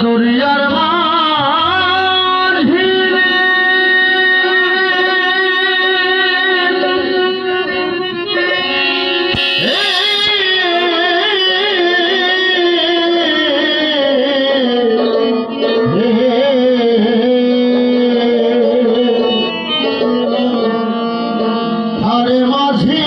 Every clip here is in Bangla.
দরিয়ার মাঝি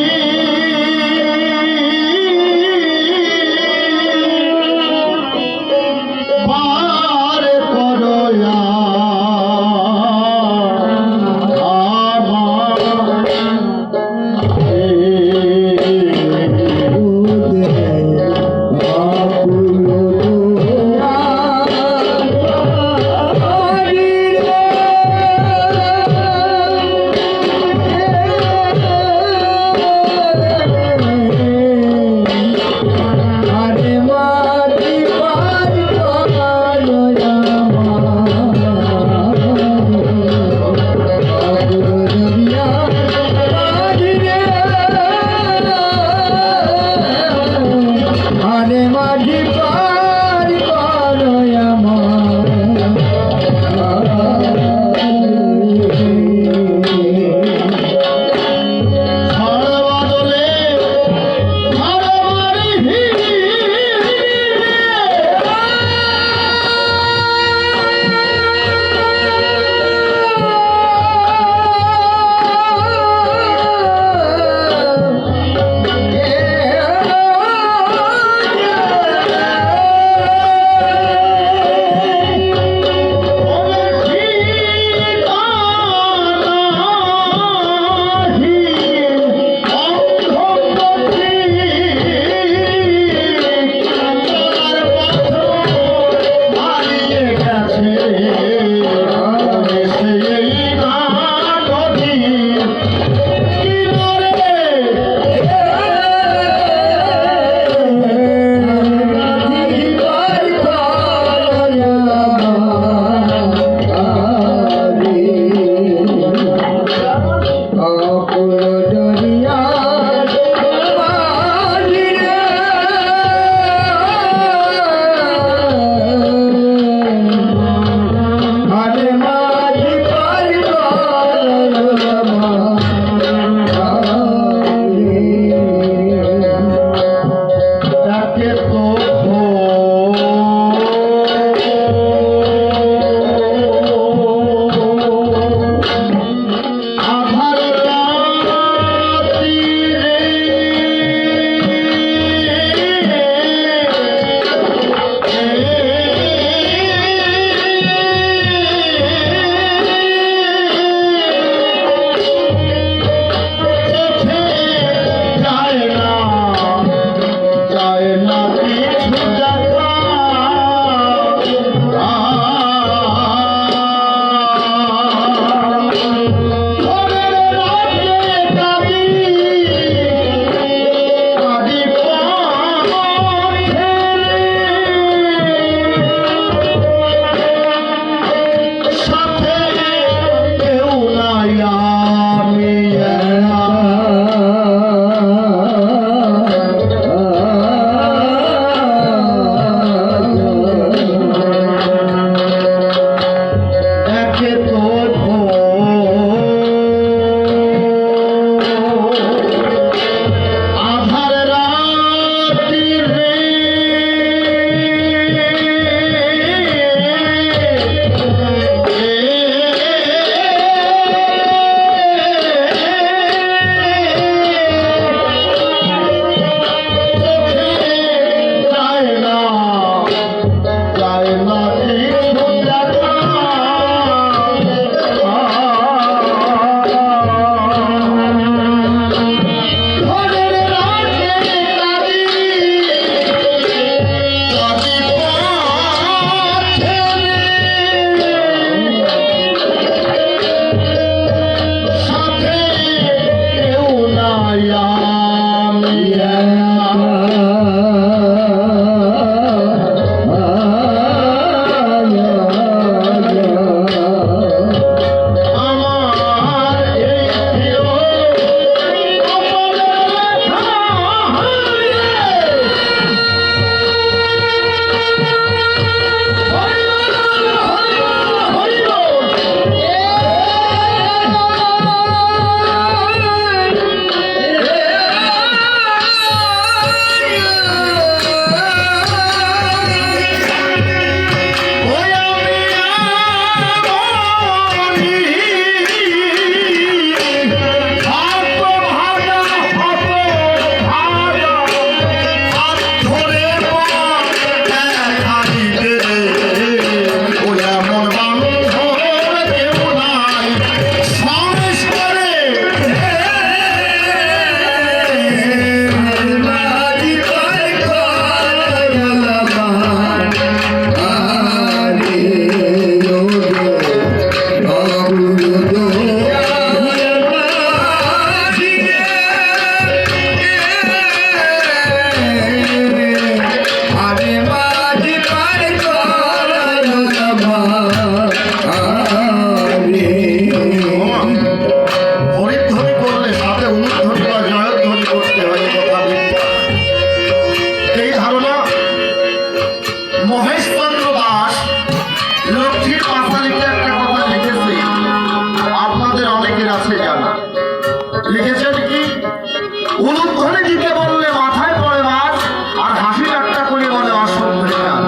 উলুধ্বনি দিতে বললে মাথায় পড়ে মাছ, আর হাসি ঠাট্টা করে বলে অসম্ভব কাজ।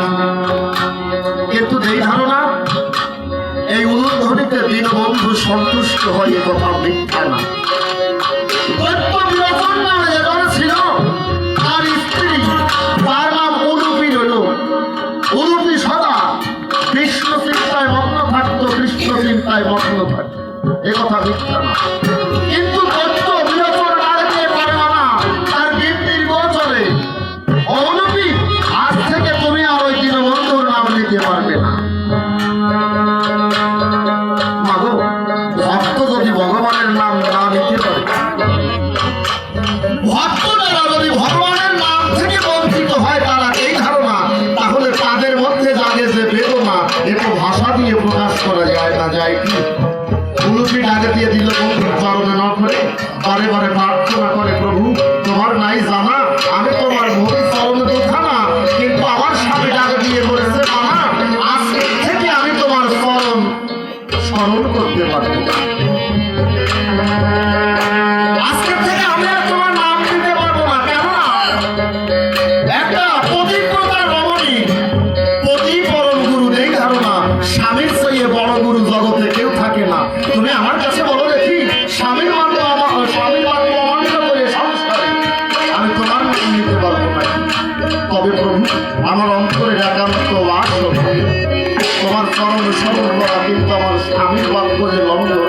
কিন্তু যেই ধারণা এই উলুধ্বনিতে দীনবন্ধু সন্তুষ্ট হয়, এ কথা মিথ্যা না। দৈত্যবিরোচন নামে একজন ছিল, তার স্ত্রী, তার নাম উলুপি রইল। উলুপি সদা কৃষ্ণ চিন্তায় মগ্ন থাকতো, কৃষ্ণ চিন্তায় মগ্ন থাকতো, এ কথা মিথ্যা না। কিন্তু দৈত্য বিরোচন না দিতে পারে না, তার বৃত্তির গোচরে উলুপি, আজ থেকে তুমি আর ওই দীনবন্ধুর নাম নিতে পারবে না। মাগো, ভক্ত যদি ভগবানের নাম না নিতে পারে, ভক্তরা যদি ভগবানের নাম থেকে বঞ্চিত হয়, তারা এই ধারণা, তাহলে তাদের মধ্যে জাগে যে বেদনা, একটু ভাষা দিয়ে প্রকাশ করা যায় না, যায় কি? উলুপি ডাকে দিয়ে দিল বন্ধুর চরণে ন করে, বারে বারে প্রার্থনা করে, প্রভু তোমার নাই জানা, আমি তোমার ভক্তি চরণে দুখানা, কিন্তু আমার স্বামী ডাকে দিয়ে বলেছে, মানা আজকে থেকে আমি তোমার চরণ স্মরণ করতে পারবো না। আজকে থেকে আমি আর তোমার নাম দিতে পারবো না। কেননা একটা পবিত্রতার রমণী, পতি পরম গুরু, এই ধারণা স্বামীর চেয়ে বড় গুরু জগতে কেউ থাকে না। তুমি আমার কাছে বলো দেখি, স্বামীর মান্য অমান্য করে সংসারে আমি তোমার নাম নিতে পারবো না। তবে প্রভু, আমার অন্তরের একান্ত বাস তোমার চরণ স্মরণ করা, কিন্তু আমার স্বামীর বাক্যে লঙ্ঘন।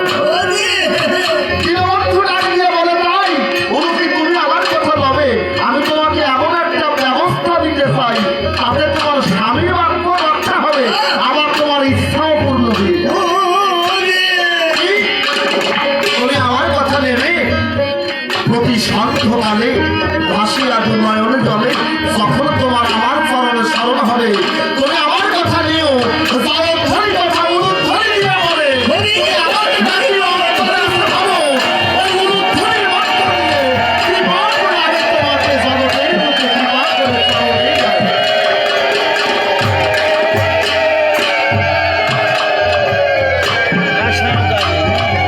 দীনবন্ধু ডাক দিয়ে বলে, তাই উলুপি তুমি আমার কথা ভাবে, আমি তোমাকে এমন একটা ব্যবস্থা দিতে চাই, তাতে তোমার স্বামীর বাক্য রক্ষা হবে, আবার তোমার ইচ্ছাও পূর্ণ হয়ে যাবে। তুমি আমার কথা নেবে? প্রতি সন্ধ্যাকালে ভাসিয়া নয়নে জলে, যখন তোমার আমার চরণে স্মরণ হবে, তুমি আমার কথা নিও, জয়ধ্বনি কথা উলুধ্বনি দিয়ে বলে, তুমি আমার ডাকিও, তোমার ভালো, ওই উলুধ্বনির মাধ্যমে কৃপা করে আমি তোমাকে জগতের বুকে কৃপা করে চরণে যাবে।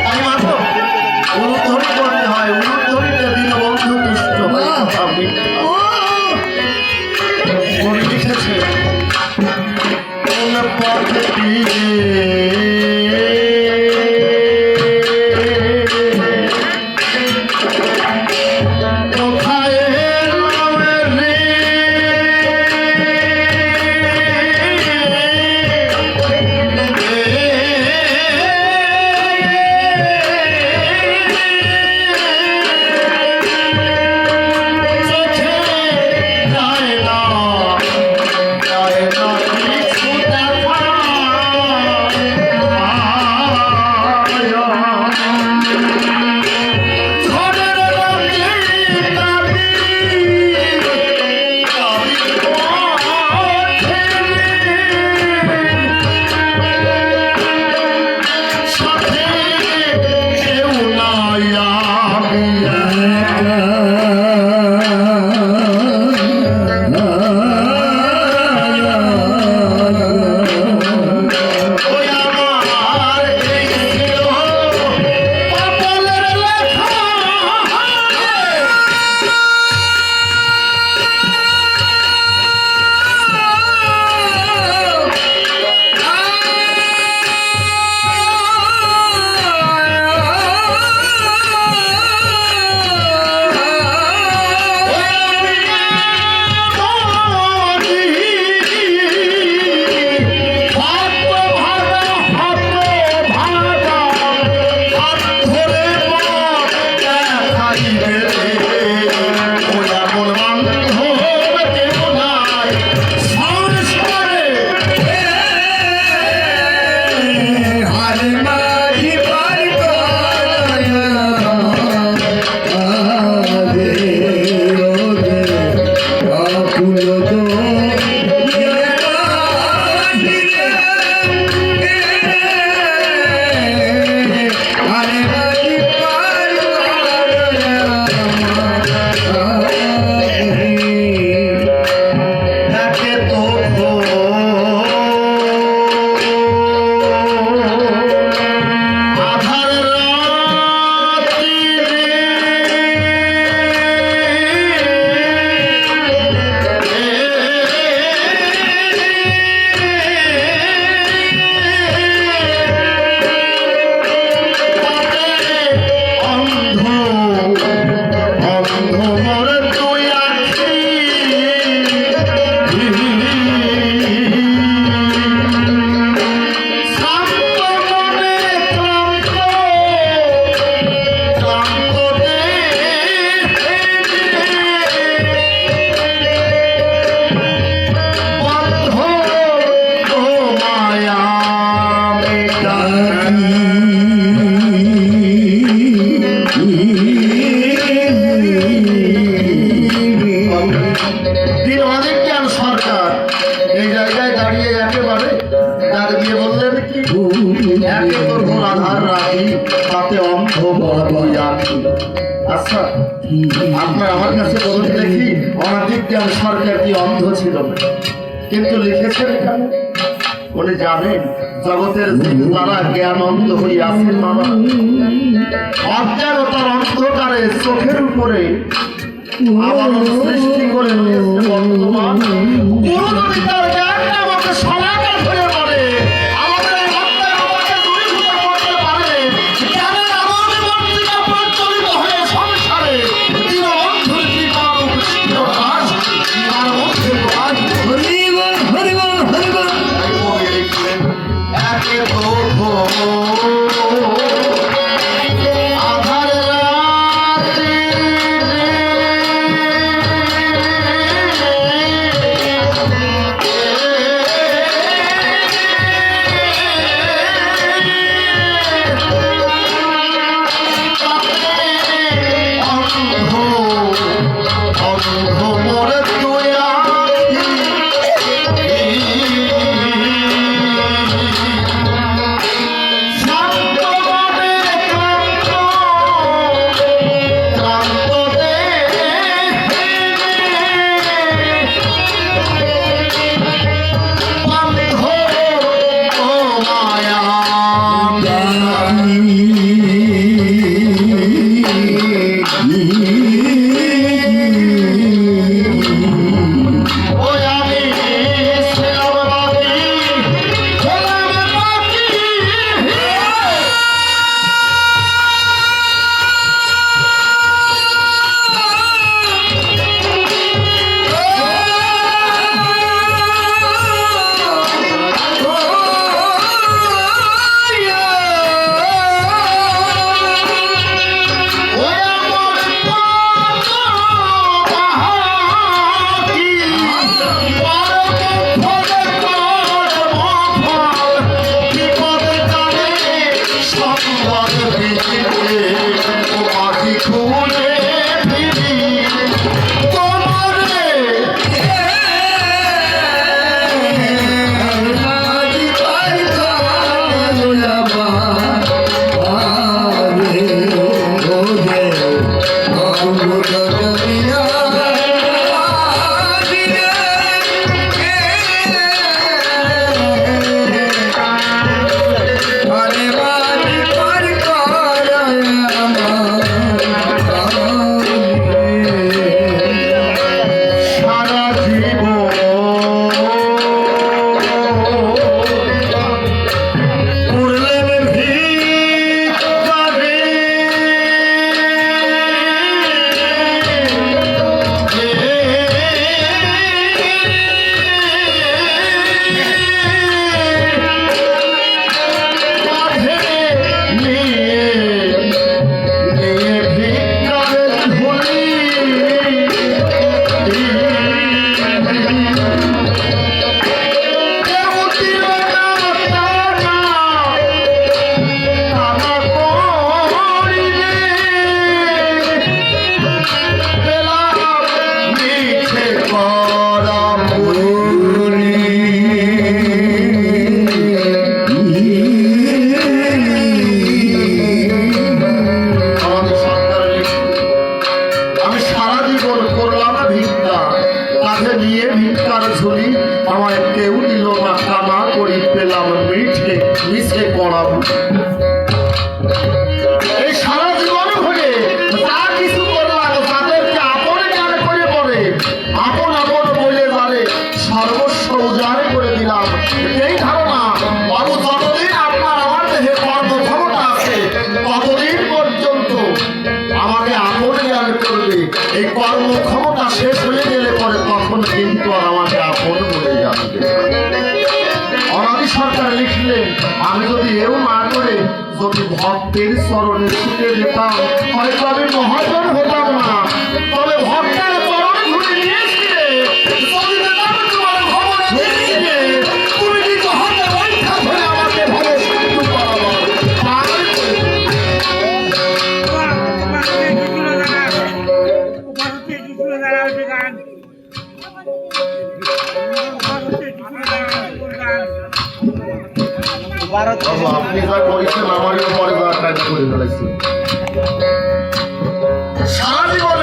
আমি মাত্র উলুধ্বনি করতে হয়, উলুধ্বনিতে দীনবন্ধু তুষ্ট হয়, কথা মিথ্যা। কবি লিখেছে, আপনার আমার কাছে বলুন দেখি, অনাদিক জ্ঞান সরকার কি অন্ধ ছিল না? কিন্তু লিখেছেন এখানে, উনি জানেন জগতের তারা জ্ঞান অন্ধ হয়ে আছেন বাবা, অজ্ঞানতার অন্ধকারে চোখের উপরে আবার সৃষ্টি করে নিয়েছে বর্তমান। গুরু যদি তার জ্ঞানটা আমাকে সমাকার ধরে বলে, আমাদের এই অজ্ঞান আমাকে দূরীভূত করতে পারে, জ্ঞানের আলোকে বর্তিকা প্রজ্বলিত হয়ে সংসারে দীনবন্ধুর কৃপারূপ চিরদাস জীবন মধ্যে প্রকাশ হরিবল হরিবল হরিবল। তাই কবি লিখলেন, একে তো আধার রাতে এই কর্মক্ষমতা শেষ হয়ে গেলে পরে তখন কিন্তু আর আমাকে আপন বলে যাবে। অনাদি সরকার লিখলেন, আমি যদি এও না করে যদি ভক্তের চরণে ছুটে যেতাম হয়তো আমি মহাজন হতাম না, তবে ভক্তের চরণে ঘুরে নিয়েছিলে তুমি নিজ হাতে পরীক্ষা করে আমাকে ভালো সাহায্য করাবো। আপনি যা করেছেন আমারও পরে কাজ করে ফেলেছেন সারা জীবন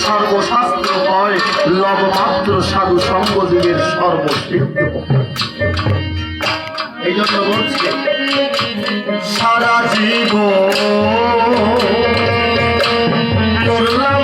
সর্বশাস্ত্র হয় লবমাত্র সাধু সঙ্গ যুগের সর্বসিদ্ধ। এই জন্য বলছি সারা জীবন করলাম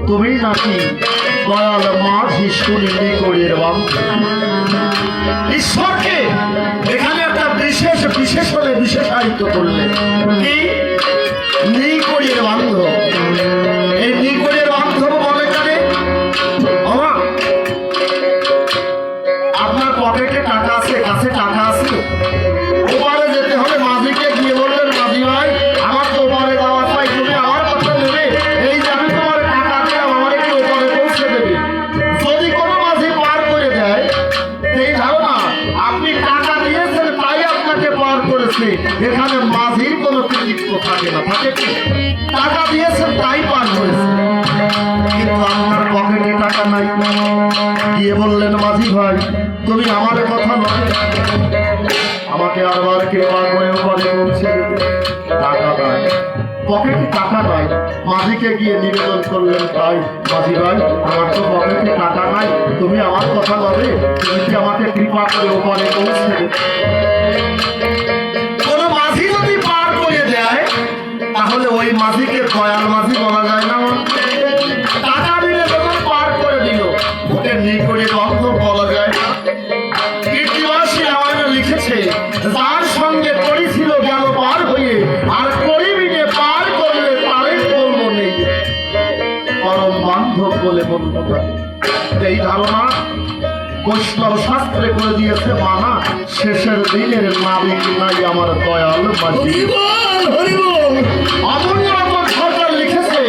তুমি নাকি দয়াল মা শিশুনি করিয়ে ঈশ্বরকে এখানে একটা বিশেষ বিশেষ হলে বিশেষায়িত করলে কি নিকড়ির বান্ধব। এই নিকড়ির বান্ধব বলে কারে? আপনার পকেটে টাকা আছে, কাছে টাকা আছে, ওপারে যেতে হলে মাঝিকে গিয়ে বললেন মাঝি ভাই আমার তো ওপারে যাওয়ার চাই, তুমি আমার কথা নেবে, এই যে আমি তোমার দিয়েছে, এখানে মাঝির কোনো কৃতিত্ব থাকে না, থাকে কি? টাকা দিয়েছেন তাই পার হয়েছে, কিন্তু আপনার পকেটে টাকা নাই। গিয়ে বললেন, মাঝি ভাই তুমি আমার কথা নয়, আমাকে আবার কৃপা করে উপরে পৌঁছে দিতে। টাকা নাই, পকেটে টাকা নাই। মাঝিকে গিয়ে নিবেদন করলেন, তাই মাঝি ভাই আমার তো পকেটে টাকা নাই, তুমি আমার কথা বলে, তুমি কি আমাকে কৃপা করে উপরে পৌঁছে দেবে? কোন মাঝি যদি পার করে দেয় তাহলে ওই মাঝিকে দয়াল মাঝি বলা যায় না? টাকা দিলে যখন পার করে দিল, ওকে নিকটে গন্ধ বলা যায় না? কীর্তিবাসী আমাকে লিখেছে, যার সঙ্গে করেছিল গেল পার হয়ে, আর করিবিনে পার করলে তারে বলবো নেই, পরম বান্ধব বলে বলবো। এই ধারণা বৈষ্ণব শাস্ত্রে করে দিয়েছে মানা, শেষের দিনের নাবিক নাই আমার দয়াল মাঝি। অমূল্য রতন সরকার লিখেছে,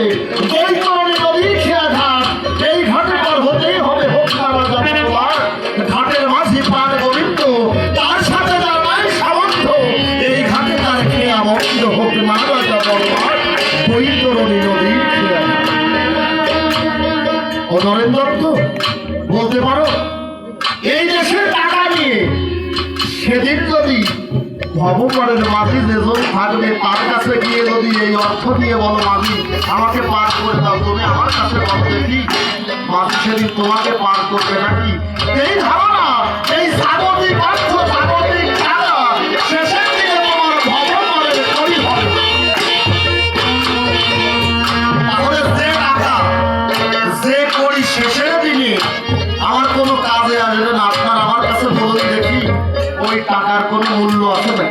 বৈতরণী নদীর খেয়া ঘাট, এই ঘাটে পার হতেই হবে, হোক না রাজা বড়লাট। ঘাটের মাঝি পার গোবিন্দ, তার সাথে যার নাই সামর্থ্য, এই ঘাটে তার খেয়া মন্দ, হোক না রাজা বড়লাট। বৈতরণী নদীর খেয়া ঘাট। ও নরেন্দ্র দত্ত, বলতে পারো এই দেশের টাকা নিয়ে সেদিন যদি ভবপাড়ের মাঝি যেজন থাকবে তার কাছে গিয়ে যদি এই অর্থ দিয়ে বলো, মাঝি আমাকে পার করে দাও, তুমি আমার কাছে বলো দেখি, মাঝি সেদিন তোমাকে পার করবে নাকি? এই ধারণা, এই স্বাগতিক অর্থ, স্বাগতিক টাকা শেষের দিনে তোমার ভবপাড়ের করি হবে। তাহলে যে টাকা যে করি শেষের দিনে আমার কোনো কাজে আসবে না, আপনার আমার কাছে বলুন দেখি, ওই টাকার কোনো মূল্য আছে না?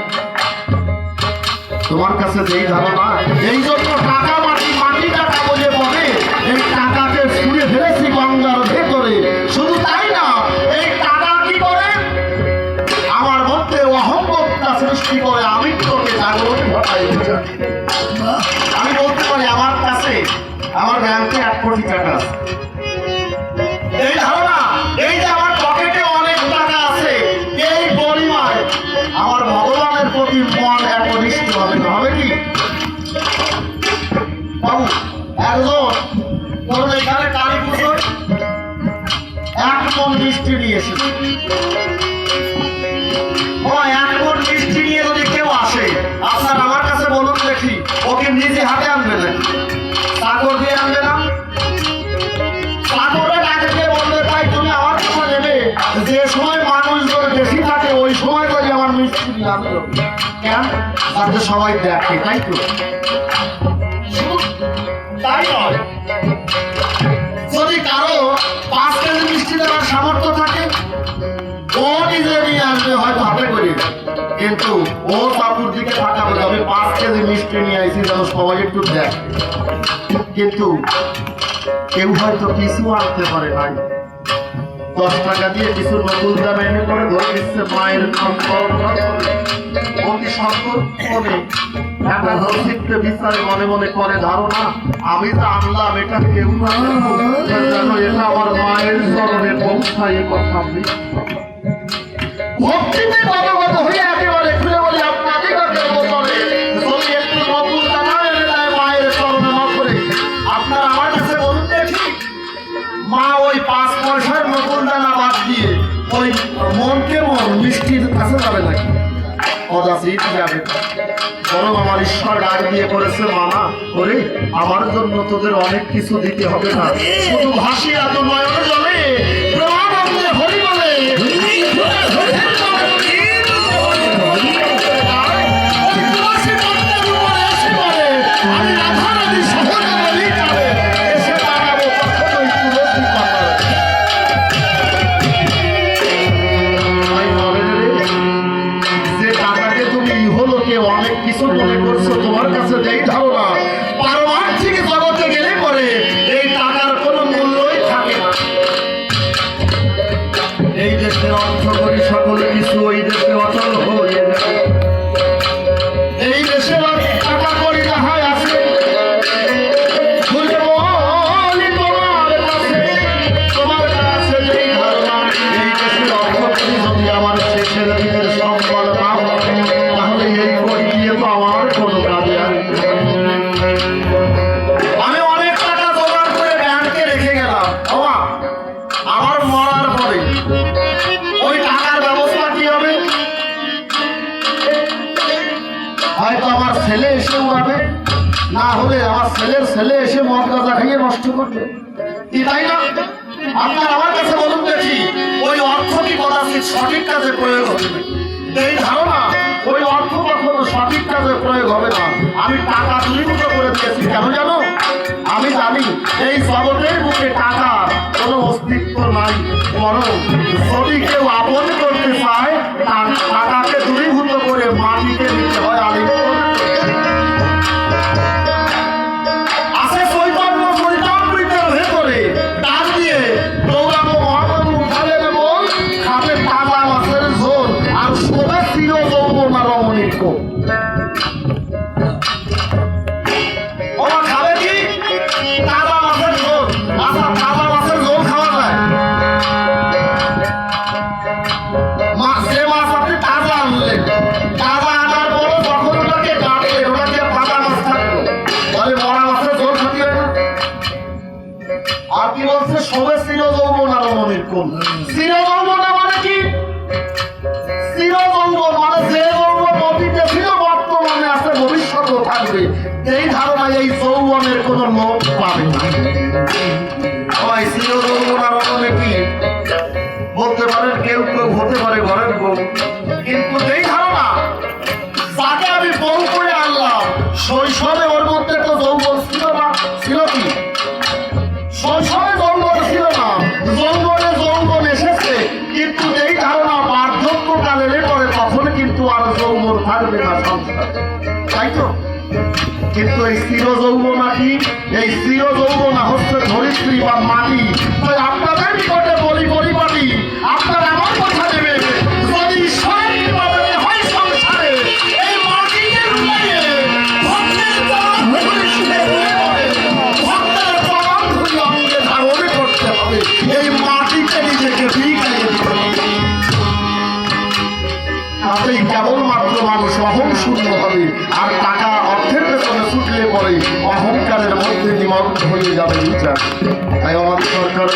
তোমার কাছে যেই ধারণা, এই জন্য টাকা মাটি, মাটি টাকা বলে বলে এই টাকাকে ছুঁড়ে ফেলেছি গঙ্গার ভেতরে। শুধু তাই না, এই টাকা কি করে আমার মধ্যে অহংবোধটা সৃষ্টি করে, আমি তোকে জাগরণ ঘটাই। আমি বলতে পারি আমার কাছে, আমার ব্যাংকে 1 কোটি টাকা আছে, এই ধারণা, এই যে আমার পকেটে অনেক টাকা আছে, এই পরিমাণ আমার ভগবানের প্রতি মন একনিষ্ঠ হবে না, হবে কি? বাবু একজন ধরুন এখানে কালী পুজোয় 1 মণ মিষ্টি নিয়ে এসেছে, ও 1 মণ মিষ্টি নিয়ে যদি কেউ আসে, আপনার আমার কাছে বলুন দেখি, ওকে নিজে হাতে আনবে না, চাকর দিয়ে আনবে না? যে সময় মানুষজন বেশি থাকে ওই সময় যদি আমার মিষ্টি নিয়ে আনলো, কেন? তাতে সবাই দেখে, তাই তো? তাই নয়, যদি কারো 5 কেজি মিষ্টি দেওয়ার সামর্থ্য থাকে, ও নিজে নিয়ে আসবে হয়তো হাতে করে, কিন্তু ও চাপুর দিকে তাকাবে, আমি 5 কেজি মিষ্টি নিয়ে আসি যেন সবাই একটু দেখ। কিন্তু কেউ হয়তো কিছু আনতে পারে নাই, 10 টাকা দিয়ে কিছু নকুল দাম এনে করে ধরে দিচ্ছে মায়ের নাম অতি সন্তোষ মনে, একটা রসিককে বিচারে মনে মনে করে ধারণা, আমি তো আনলাম, এটা কেউ না যেন এটা আমার মায়ের চরণে পৌঁছায়, কথা আমি ভক্তিতে গদগদ হয়ে একেবারে খুলে বলি, আপনাকে বলে যদি একটু নকুল দানা এনে দেয় মায়ের চরণে না করে, আপনার আমার কাছে বলুন দেখি, মা ওই 5 পয়সার নকুল দানা বাদ দিয়ে ওই মনকে মন মিষ্টির কাছে যাবে নাকি? কদাচিৎ যাবে। বরং আমার ঈশ্বর ডাক দিয়ে করেছে, মানা করে আমার জন্য তোদের অনেক কিছু দিতে হবে না, শুধু ভাসিয়া তো নয়ন জলে প্রেমানন্দে হরি বলে আমি রাধা রানী সহজে বলি যাবে, এসে দাঁড়াবো কখনোই তুলসী পাতায়। যে টাকাকে তুমি ইহলোকে অনেক কিছু মনে করছো, তোমার কাছে যেই ধারণা, পারমার্থিক জগতে গেলে পরে এই টাকার কোনো মূল্যই থাকে না। এই দেশের অর্থ করি সকল কিছু ওই দেশে অচল হয়ে যাবে, এই দেশে টাকা করি যাহাই আছে, তোমার কাছে যেই ধারণা, এই দেশের অর্থ করি যদি আমার শেষের দিনের সম্বল না হয়, তাহলে এই হয়তো আমার ছেলে এসে উড়াবে, না হলে আমার ছেলের ছেলে এসে মদ গাঁজা খাইয়ে নষ্ট করবে, কি তাই না? আপনার আমার কাছে বলুন দেখি, ওই অর্থ কি কদাচিৎ সঠিক কাজে প্রয়োগ হবে? এই ধারণা ওই অর্থ কখনো সঠিক কাজে প্রয়োগ হবে না। আমি টাকা দূরীভূত করে দিয়েছি, কেন জানো? আমি জানি এই জগতের বুকে টাকার কোনো অস্তিত্ব নাই, বরং যদি কেউ আপন করতে চায় টাকাকে দূরীভূত করে মাটিকে নিতে হয় আলিঙ্গন। আছে চৈতন্য চৈতন্যের ভেতরে ডাক দিয়ে দৌড়াবো মহাপ্রভু উঠালে নেব, খাবে তাজা মাছের ঝোল আর শোবে চির যৌবন আর রমণীক্য। ওরা খাবে কি? তাজা মাছের ঝোল। আচ্ছা, তাজা মাছের ঝোল খাওয়া যায়? যে মাছ আপনি তাজা আনলেন, তাজা আনার পরে যখন ওটাকে কাটলেন, ওটাকে তাজা মাছ থাকলো, তাহলে মরা মাছের ঝোল খাতি হয় না? আর কি বলছে? সবে চির যৌবন আর রমণীক্য। চির যৌবন মানে কি? চির যৌবন মানে যে যৌবন অতীতে ছিল, বর্তমানে আছে, ভবিষ্যতেও থাকবে। এই ধারণায় এই যৌবনের কোন লোক পাবে না। সবাই চির যৌবন আর রমণী কি বলতে পারেন, কেউ কেউ হতে পারে ঘরের বউ, কিন্তু এই ধারণা যাকে আমি বউ করে আনলাম, শৈশবে ওর মধ্যে তো যৌবন ছিল না। ছিল কি? শৈশবে যৌবন ছিল না, যৌবনে যৌবন এসেছে, কিন্তু এই ধারণা বার্ধক্যকাল এলে পরে তখন কিন্তু আর যৌবন থাকবে না সংসার, তাই তো? কিন্তু এই স্থির যৌবনা কি? এই স্থির যৌবনা হচ্ছে ধরিত্রী বা মাটি। তাই আপনাদের নিকটে বলি পরিপাটি, আপনারা আমার কথা নেবেন, যদি ঈশ্বরের কৃপাতে হয় সংসারে, এই মাটিকে রুলাইয়ে ভক্তের চরণ ধুলি শুনে রুলে পড়ে, ভক্তের চরণ ধুলি অঙ্গে ধারণ করতে হবে, এই মাটিকে নিজেকে বিকাইয়ে দিতে হবে। তাতেই কেবলমাত্র মানুষ অহং শূন্য হবে, আর টাকা অর্থের পেছনে ছুটলে পরে অহংকারের মধ্যে নিমগ্ন হয়ে যাবে বিচার। তাই আমাদের সরকার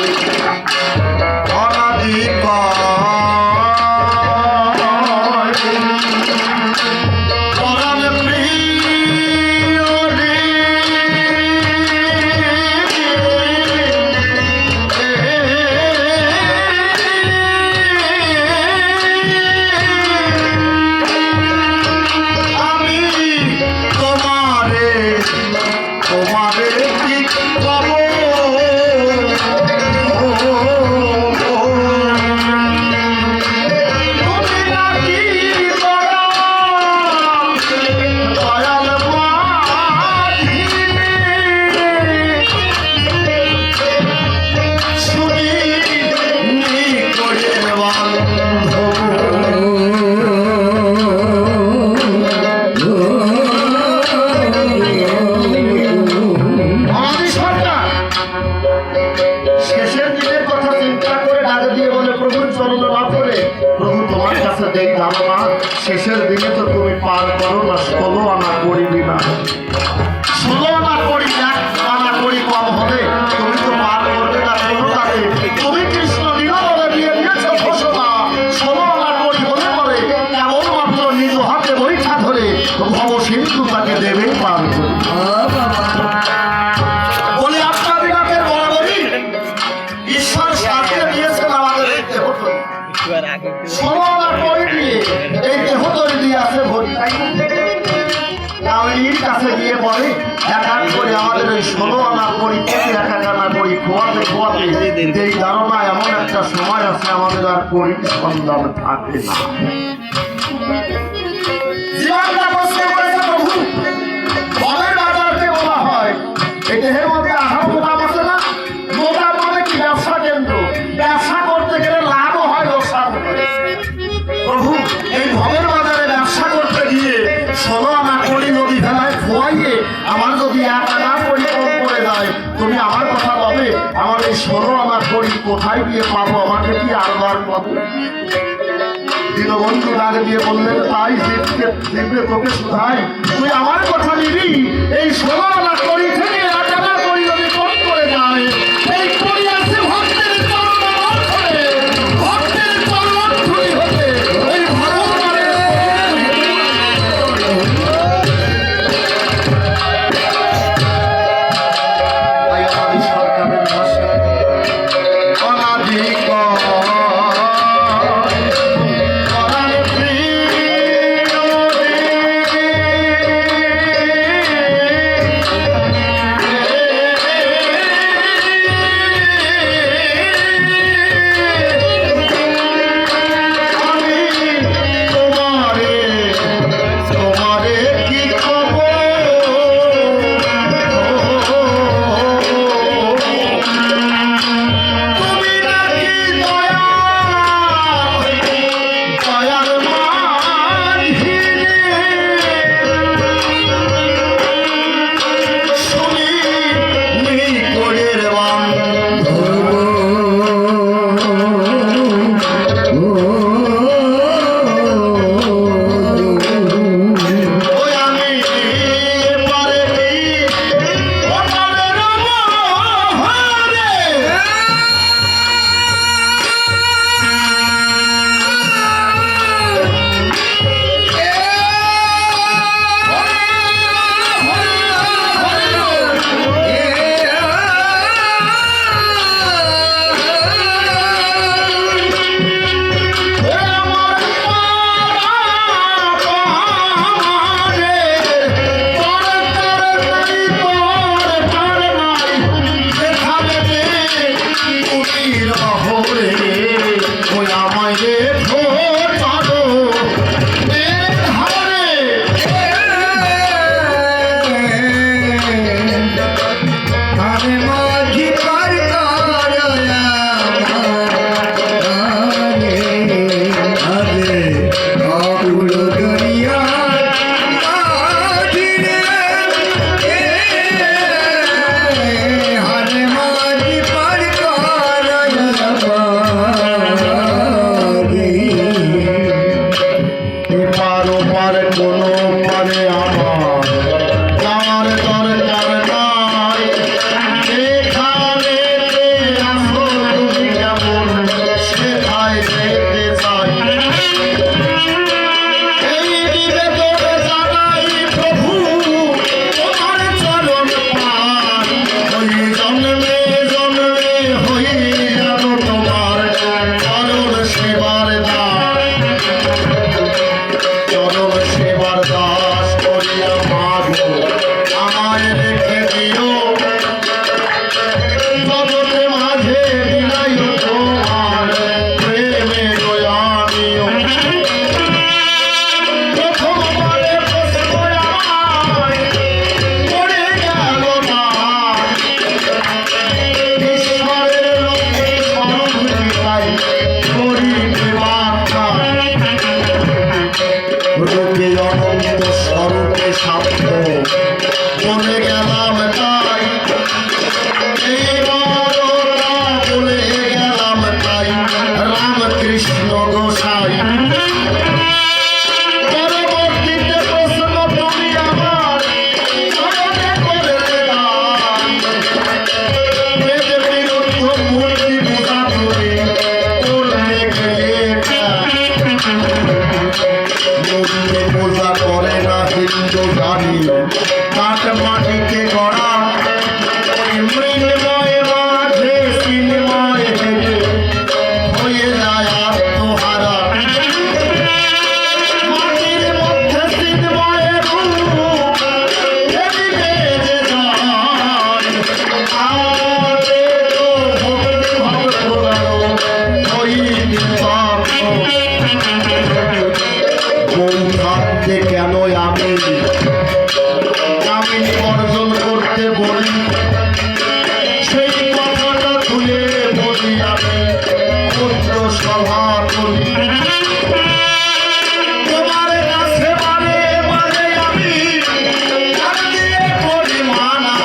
শেষের দিনে তো তুমি পার করো না 16 আনা করিবি না। 16 আনা করি, 1 আনা করি কম হবে, তুমি তো পার করবে না কোনোটাকে। তুমি কৃষ্ণ লীলা দিয়ে দিয়েছ ঘোষণা, 16 আনা করি বলে পরে কেবলমাত্র নিজ হাতে বৈঠা ধরে ভব সিন্ধু তাকে দেবেই পার করে। বলে আপনার বিরাটের বরাবরই ঈশ্বর সাথে দিয়েছেন আমাদের এই দেহ। 16 আনা করি দিয়ে এই দেহ তৈরি দিয়ে আছে ভরি, তাই কাছে গিয়ে পরে এক এক করে আমাদের ওই 16 আনা করি থেকে 1 আনা করি খোয়াতে খোয়াতে এই ধারণা এমন একটা সময় আছে আমাদের আর করি সন্ধান থাকে না। জীবনটা প্রশ্ন করেছে প্রভু, ফলের বাজারকে বলা হয় এই দেহের মধ্যে আহার মোকাম আছে না? মোকাম মানে কি? ব্যবসা কেন্দ্র। ব্যবসা করতে গেলে লাভও হয়, লোকসানও হয়। প্রভু এই ভবের বাজারে ব্যবসা করতে গিয়ে 16 আনা করি নদী ফেলায় খোয়াইয়ে আমার যদি 1 আনা করি কম করে যায়, তুমি আমার কথা বলে আমার এই 16 আনা করি কোথায় গিয়ে পাবো? আমাকে কি আরবার পাবো? দীনবন্ধু ডাক দিয়ে বললেন, তাই জিভে তোকে শুধাই, তুই আমার কথা নিবি? এই 16 আনা করি থেকে 1 আনা করি যদি কম করে যায়, এই করি আছে ভক্তের চরণ ধরে, ভক্তের চরণ ধুলি হতে ওই ভগবানের পারে আমার যাওয়ার দরকার নাই। এখানে আসো তুমি কেমন সেটাই দেখতে চাই। এই নিবেদন জানাই প্রভু তোমার চরণ পান। ওই জন্মে জন্মে হয়ে যেন তোমার চরণ সেবার দাস, চরণ সেবার দাস করিয়া মাগো আমায় রেখে দিও। জগতে মাঝে বিলাই তোমার প্রেমে দয়ানিও। প্রথমবারে প্রশ্ন আমায় পড়ে গেল না, ঈশ্বরের লোকে সর্বভূতি তাই করিতে বার্তা। রূপে অনন্ত স্বরূপে শান্ত বলে গেলাম তাই, এইবারও তা বলে গেলাম তাই রামকৃষ্ণ গোসাই। পরবর্তীতে প্রশ্ন তুমি আমার চরণে করলে দান। বেদ বিরুদ্ধ মূর্তি পূজা করে করলে গেলে মূর্তি পূজা করে না হিন্দু জানি, কাঠ মাটিতে গড়া ওই মৃন্ময় মাঝে চিন্ময় হেঁটে হয়ে যায় আত্মহারা। মাটির মধ্যে চিন্ময়ের রূপ ফেলিবে যে যায়। আরে তো ভক্তি ভাব ঘোরানো হইতে পারত। বউ থাকতে কেন আমি কামিনী বর্জন করতে বলি, সেই কথাটা তুলে বলি আমি পুত্র সভা করি। তোমার কাছে মানে মানে আমি কান দিয়ে করি মানা।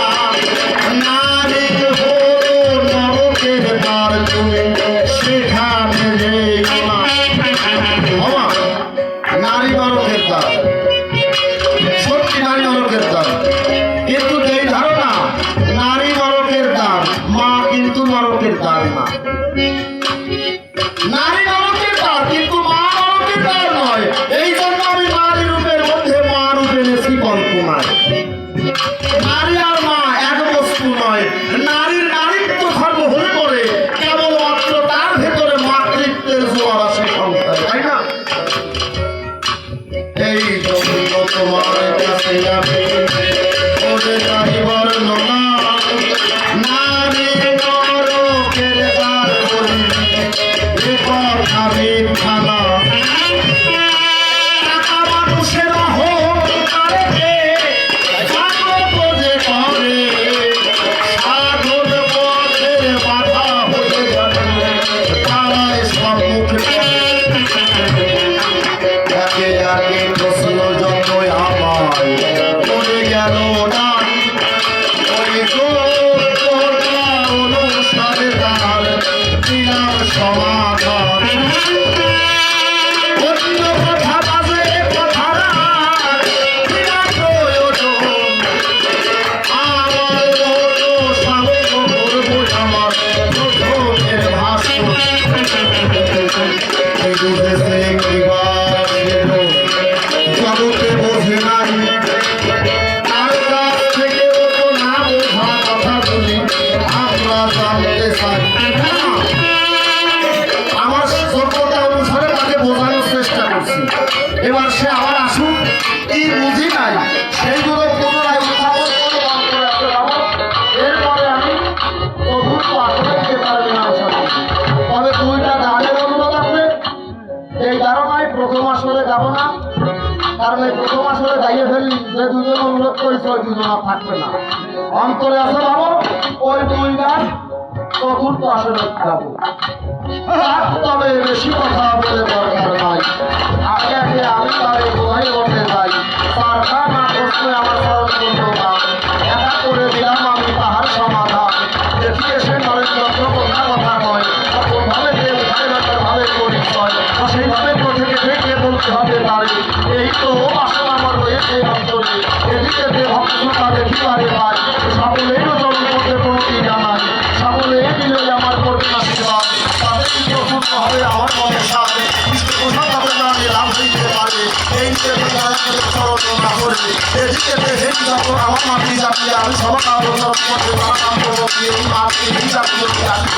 নারী হলো নরকের দ্বার তুমি সেখানে যেও না। বাবা, নারী নরকের দ্বার, সত্যি নারী নরকের দ্বার। কিন্তু এই ধারণা নারী নরকের দ্বার, মা কিন্তু নরকের দ্বার না। নারী নরকের দ্বার কিন্তু মা নরকের দ্বার নয়। এই জন্য আমি নারী রূপের মধ্যে মা রূপ এনেছি কল্পনায়। নারী আর মা এক বস্তু নয়। নারীর নারীত্ব ধর্ম হলে পরে কেবলমাত্র তার ভেতরে মাতৃত্বের জোয়ার আসে সংসারে, তাই না? এই জন্য তোমার কাছে আমি ওরে যাইবার ননা। নারী নরকের দ্বার বলি এ কথা মিথ্যা না। টাকা মানুষের অহংকারে জাগ্রত যে করে, সাধন পথের বাধা হয়ে যাবে তারাই সম্মুখ করে। একে একে প্রশ্ন যতই আমায় পড়ে গেল না, ওই গোটা অনুসারে তার দিলাম সমাধান। অন্য কথা বাজে কথা না, বিনা প্রয়োজন। আমার মতো সাহস করবো আমার প্রথমের ভাষণ। বুঝেছে কিবার জগতে বোঝে নাই, তার কাছ থেকে তো না বোঝা কথাগুলি আমরা জানতে চাই। আমার যোগ্যতা অনুসারে তাকে বোঝানোর চেষ্টা করছি। এবার সে আবার আসুক, কি বুঝি নাই সেইগুলো পুনরায় উত্থাপন করে বার করে আসতে পারবো। এরপরে আমি চতুর্থ আসলে দিতে পারবি না। তবে দুইটা গানের অনুরোধ আছে। এই ধারণায় প্রথম আসলে যাব না, কারণ এই প্রথম আসলে গাইয়ে ফেললি যে দুজন অনুরোধ করেছে ওই দুজন আর থাকবে না। অন্তরে আছে ভাবো ওই দুই গান চতুর্থ আসলে গাবো। তবে বেশি কথা বলে দরকার নাই। আগে আগে আমি তার বোঝাই বলতে যাই, তার গান আর প্রশ্নে আমার স্মরণ করলো না। একা করে দিলাম আমি তাহার সমাধান। দেখি এসে নরেন্দ্র কন্যা কথা নয়, তখন ভাবে দেব ভাবে পরিচয়, সেইভাবে প্রথমে থেকে বলতে হবে তারে। এই তো আসলে আমার না করে এদিকে দেখে যত আমার মাটি যাচ্ছে আমি সবার আলোচনা করতে তারা নাম করবো এই মাটি এই জাতীয় আমি